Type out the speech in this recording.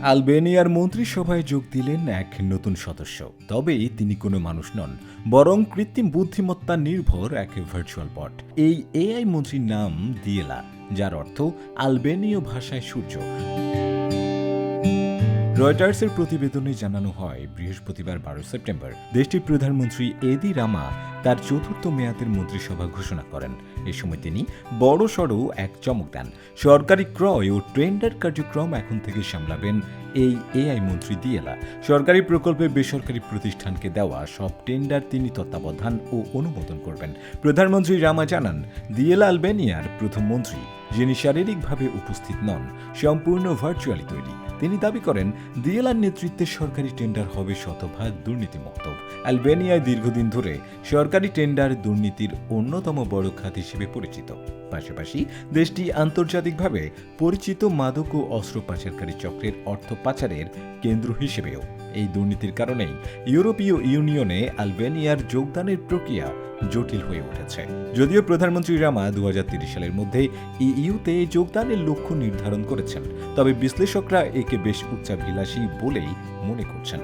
আলবেনিয়ার মন্ত্রিসভায় যোগ দিলেন এক নতুন সদস্য। তবে তিনি কোনো মানুষ নন, বরং কৃত্রিম বুদ্ধিমত্তা নির্ভর এক ভার্চুয়াল বট। এই এআই মন্ত্রীর নাম দিয়েলা, যার অর্থ আলবেনীয় ভাষায় সূর্য। রয়টার্সের প্রতিবেদনে জানানো হয়, বৃহস্পতিবার 12 সেপ্টেম্বর দেশটির প্রধানমন্ত্রী এদি রামা তার চতুর্থ মেয়াদের মন্ত্রিসভা ঘোষণা করেন। এ সময় তিনি বড়সড় এক চমক দেন। সরকারি ক্রয় ও টেন্ডার কার্যক্রম এখন থেকে সামলাবেন এই এআই মন্ত্রী দিয়েলা। সরকারি প্রকল্পে বেসরকারি প্রতিষ্ঠানকে দেওয়া সব টেন্ডার তিনি তত্ত্বাবধান ও অনুমোদন করবেন। প্রধানমন্ত্রী রামা জানান, দিয়েলা আলবেনিয়ার প্রথম মন্ত্রী যিনি শারীরিকভাবে উপস্থিত নন, সম্পূর্ণ ভার্চুয়ালি তৈরি। তিনি দাবি করেন, দিয়েলার নেতৃত্বে সরকারি টেন্ডার হবে শতভাগ দুর্নীতিমুক্ত। আলবেনিয়ায় দীর্ঘদিন ধরে সরকারি টেন্ডার দুর্নীতির অন্যতম বড় খাত হিসেবে পরিচিত। পাশাপাশি দেশটি আন্তর্জাতিকভাবে পরিচিত মাদক ও অস্ত্র পাচারকারী চক্রের অর্থ পাচারের কেন্দ্র হিসেবেও। এই দুর্নীতির কারণেই ইউরোপীয় ইউনিয়নে আলবেনিয়ার যোগদানের প্রক্রিয়া জটিল হয়ে উঠেছে। যদিও প্রধানমন্ত্রী রামা 2030 সালের মধ্যে ইইউতে যোগদানের লক্ষ্য নির্ধারণ করেছেন, তবে বিশ্লেষকরা একে বেশ উচ্চাভিলাষী বলেই মনে করছেন।